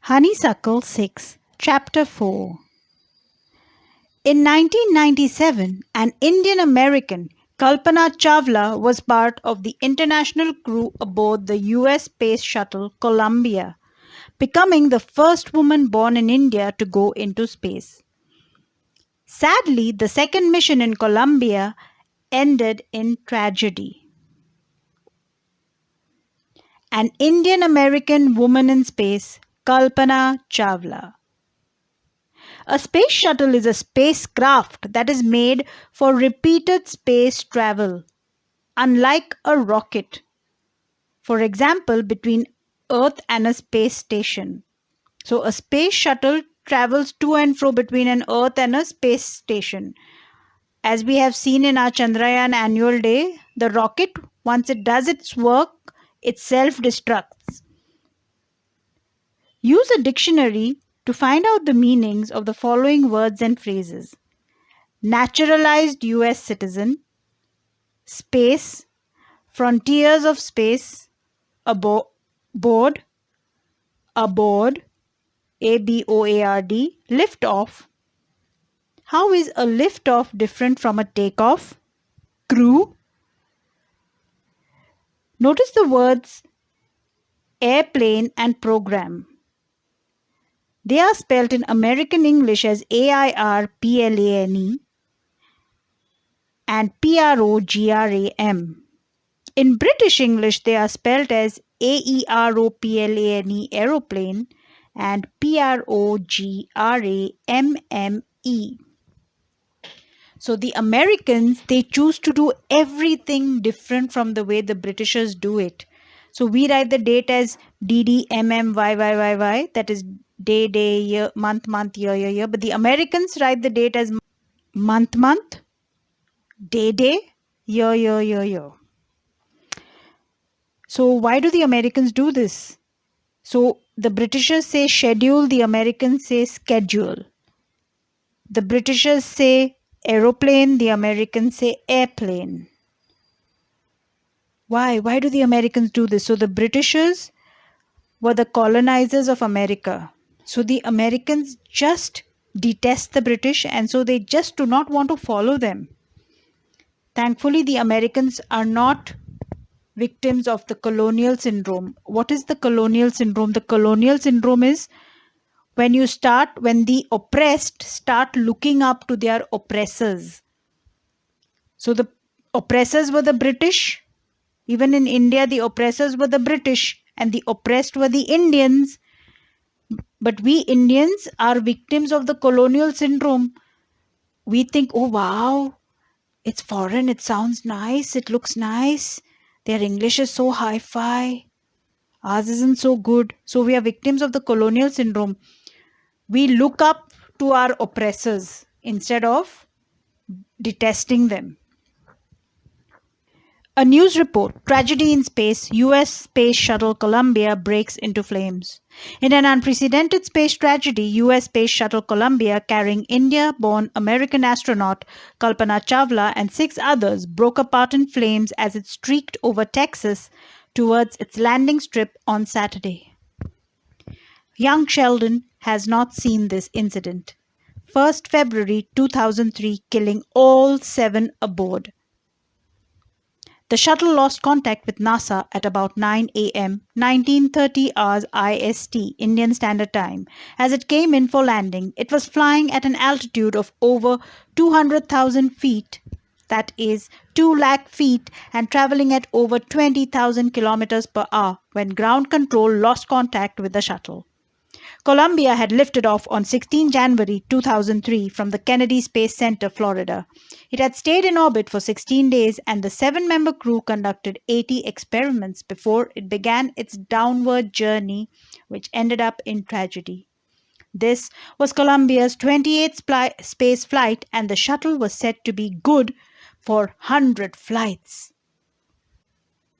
Honeysuckle 6, Chapter 4. In 1997, an Indian American, Kalpana Chawla, was part of the international crew aboard the US space shuttle Columbia, becoming the first woman born in India to go into space. Sadly, the second mission in Columbia ended in tragedy. An Indian American woman in space, Kalpana Chawla. A space shuttle is a spacecraft that is made for repeated space travel, unlike a rocket. For example, between Earth and a space station. So, a space shuttle travels to and fro between an Earth and a space station. As we have seen in our Chandrayaan annual day, the rocket, once it does its work, it self destructs. Use a dictionary to find out the meanings of the following words and phrases: naturalized US citizen, space, frontiers of space, board, aboard, ABOARD, lift off. How is a lift off different from a takeoff? Crew. Notice the words airplane and program. They are spelled in American English as AIRPLANE and PROGRAM. In British English, they are spelled as AEROPLANE aeroplane and PROGRAMME. So the Americans, they choose to do everything different from the way the Britishers do it. So we write the date as DDMMYYYY, that is day, day, year, month, month, year, year, year. But the Americans write the date as month, month, day, day, year, year, year, year. So why do the Americans do this? So the Britishers say schedule, the Americans say schedule. The Britishers say aeroplane, the Americans say airplane. Why? Why do the Americans do this? So the Britishers were the colonizers of America. So the Americans just detest the British, and so they just do not want to follow them. Thankfully, the Americans are not victims of the colonial syndrome. What is the colonial syndrome? The colonial syndrome is when the oppressed start looking up to their oppressors. So the oppressors were the British. Even in India, the oppressors were the British and the oppressed were the Indians. But we Indians are victims of the colonial syndrome. We think, oh wow, it's foreign, it sounds nice, it looks nice. Their English is so hi-fi. Ours isn't so good. So we are victims of the colonial syndrome. We look up to our oppressors instead of detesting them. A news report: tragedy in space, US space shuttle Columbia breaks into flames. In an unprecedented space tragedy, US space shuttle Columbia, carrying India-born American astronaut Kalpana Chawla and 6 others, broke apart in flames as it streaked over Texas towards its landing strip on Saturday. Young Sheldon has not seen this incident. 1st February 2003, killing all 7 aboard. The shuttle lost contact with NASA at about 9 a.m. 1930 hours IST, Indian Standard Time. As it came in for landing, it was flying at an altitude of over 200,000 feet, that is 2 lakh feet, and traveling at over 20,000 kilometers per hour when ground control lost contact with the shuttle. Columbia had lifted off on 16 January 2003 from the Kennedy Space Center, Florida. It had stayed in orbit for 16 days, and the 7-member crew conducted 80 experiments before it began its downward journey, which ended up in tragedy. This was Columbia's 28th space flight, and the shuttle was said to be good for 100 flights.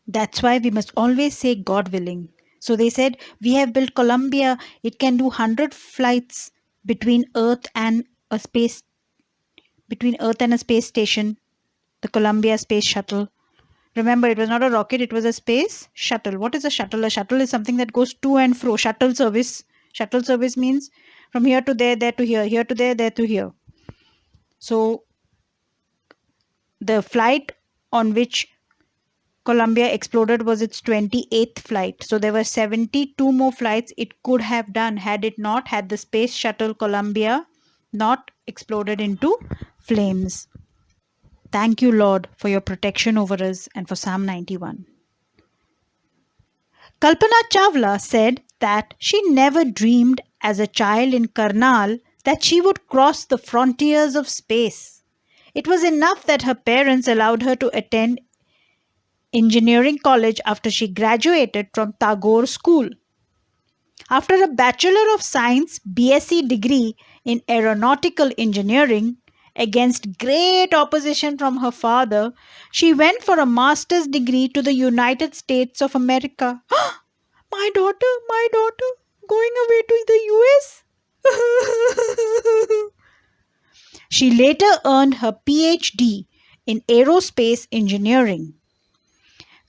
That's why we must always say God willing. So they said, we have built Columbia. It can do 100 flights between Earth and a space station, the Columbia space shuttle. Remember, it was not a rocket, it was a space shuttle. What is a shuttle? A shuttle is something that goes to and fro, shuttle service. Shuttle service means from here to there to here to there to here. So the flight on which Columbia exploded was its 28th flight. So there were 72 more flights it could have done had it not had the space shuttle Columbia not exploded into flames. Thank you, Lord, for your protection over us and for Psalm 91. Kalpana Chawla said that she never dreamed as a child in Karnal that she would cross the frontiers of space. It was enough that her parents allowed her to attend engineering college after she graduated from Tagore School. After a Bachelor of Science BSc degree in aeronautical engineering, against great opposition from her father, she went for a master's degree to the United States of America. My daughter, going away to the US? She later earned her PhD in aerospace engineering.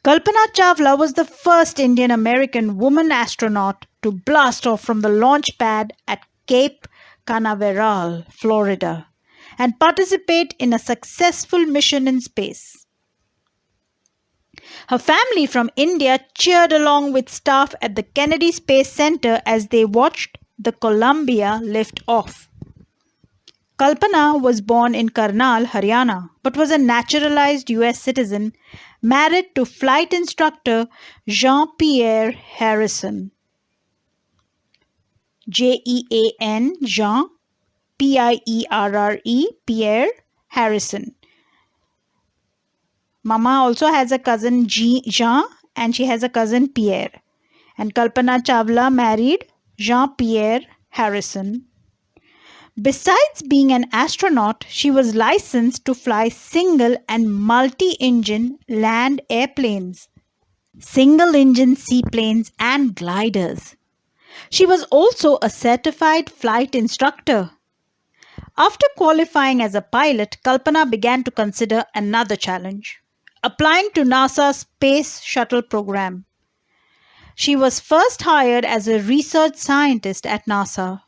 Kalpana Chawla was the first Indian American woman astronaut to blast off from the launch pad at Cape Canaveral, Florida, and participate in a successful mission in space. Her family from India cheered along with staff at the Kennedy Space Center as they watched the Columbia lift off. Kalpana was born in Karnal, Haryana, but was a naturalized US citizen, married to flight instructor Jean-Pierre Harrison. Jean, Jean, Pierre, Pierre Harrison. Mama also has a cousin Jean and she has a cousin Pierre. And Kalpana Chawla married Jean-Pierre Harrison. Besides being an astronaut, she was licensed to fly single and multi-engine land airplanes, single-engine seaplanes and gliders. She was also a certified flight instructor. After qualifying as a pilot, Kalpana began to consider another challenge, applying to NASA's Space Shuttle program. She was first hired as a research scientist at NASA.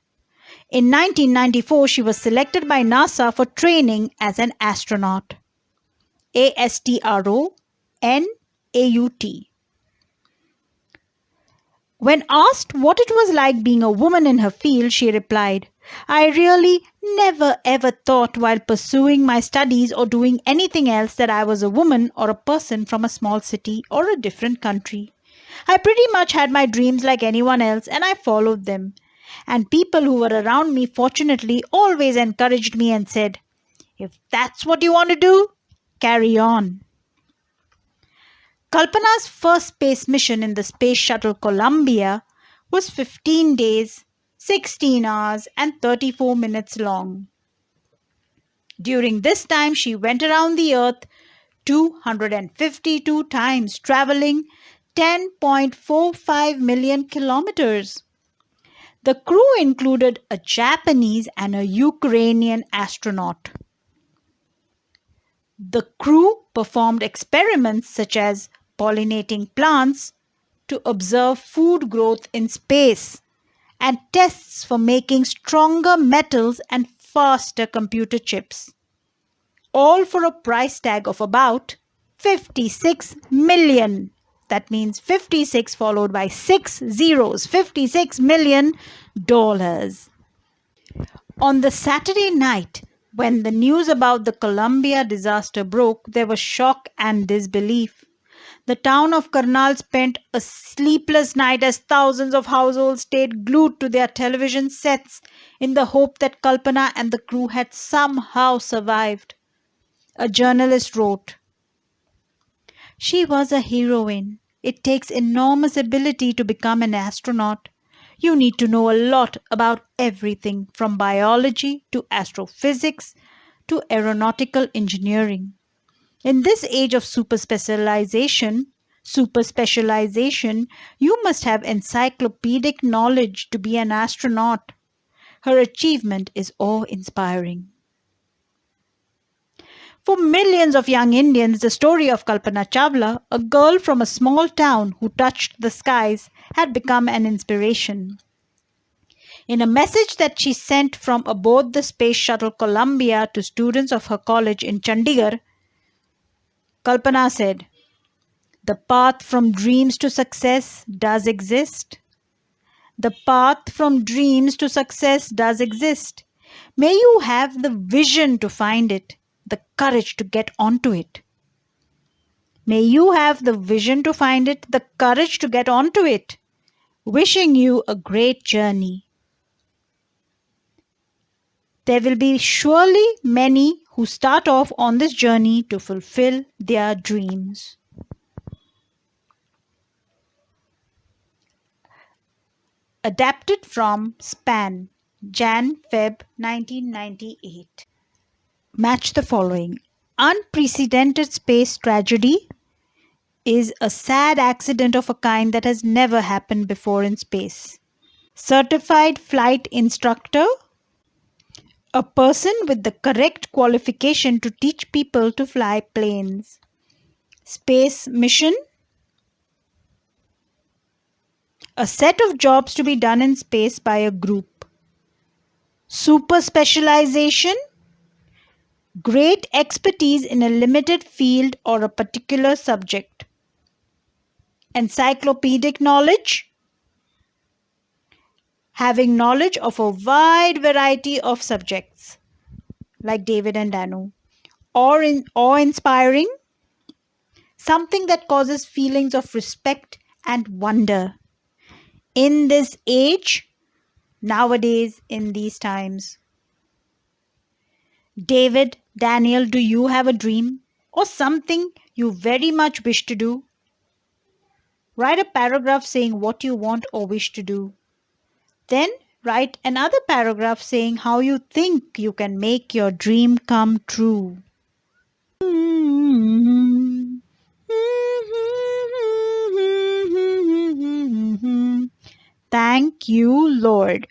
In 1994, she was selected by NASA for training as an astronaut. ASTRONAUT. When asked what it was like being a woman in her field, she replied, "I really never ever thought while pursuing my studies or doing anything else that I was a woman or a person from a small city or a different country. I pretty much had my dreams like anyone else and I followed them. And people who were around me fortunately always encouraged me and said, 'If that's what you want to do, carry on.'" Kalpana's first space mission in the Space Shuttle Columbia was 15 days, 16 hours and 34 minutes long. During this time, she went around the Earth 252 times, traveling 10.45 million kilometers. The crew included a Japanese and a Ukrainian astronaut. The crew performed experiments such as pollinating plants to observe food growth in space and tests for making stronger metals and faster computer chips. All for a price tag of about 56 million. That means 56 followed by 6 zeros, $56 million. On the Saturday night, when the news about the Columbia disaster broke, there was shock and disbelief. The town of Karnal spent a sleepless night as thousands of households stayed glued to their television sets in the hope that Kalpana and the crew had somehow survived. A journalist wrote, "She was a heroine. It takes enormous ability to become an astronaut. You need to know a lot about everything from biology to astrophysics to aeronautical engineering. In this age of super specialization, you must have encyclopedic knowledge to be an astronaut. Her achievement is awe-inspiring." For millions of young Indians, the story of Kalpana Chawla, a girl from a small town who touched the skies, had become an inspiration. In a message that she sent from aboard the Space Shuttle Columbia to students of her college in Chandigarh, Kalpana said, "The path from dreams to success does exist. The path from dreams to success does exist. May you have the vision to find it, the courage to get onto it. May you have the vision to find it, the courage to get onto it. Wishing you a great journey. There will be surely many who start off on this journey to fulfill their dreams." Adapted from Span, Jan-Feb 1998. Match the following. Unprecedented space tragedy is a sad accident of a kind that has never happened before in space. Certified flight instructor, a person with the correct qualification to teach people to fly planes. Space mission, a set of jobs to be done in space by a group. Super specialization, great expertise in a limited field or a particular subject. Encyclopedic knowledge, having knowledge of a wide variety of subjects, like David and Danu. Or awe-inspiring, something that causes feelings of respect and wonder. In this age, nowadays, in these times. David, Daniel, do you have a dream or something you very much wish to do? Write a paragraph saying what you want or wish to do. Then write another paragraph saying how you think you can make your dream come true. Thank you, Lord.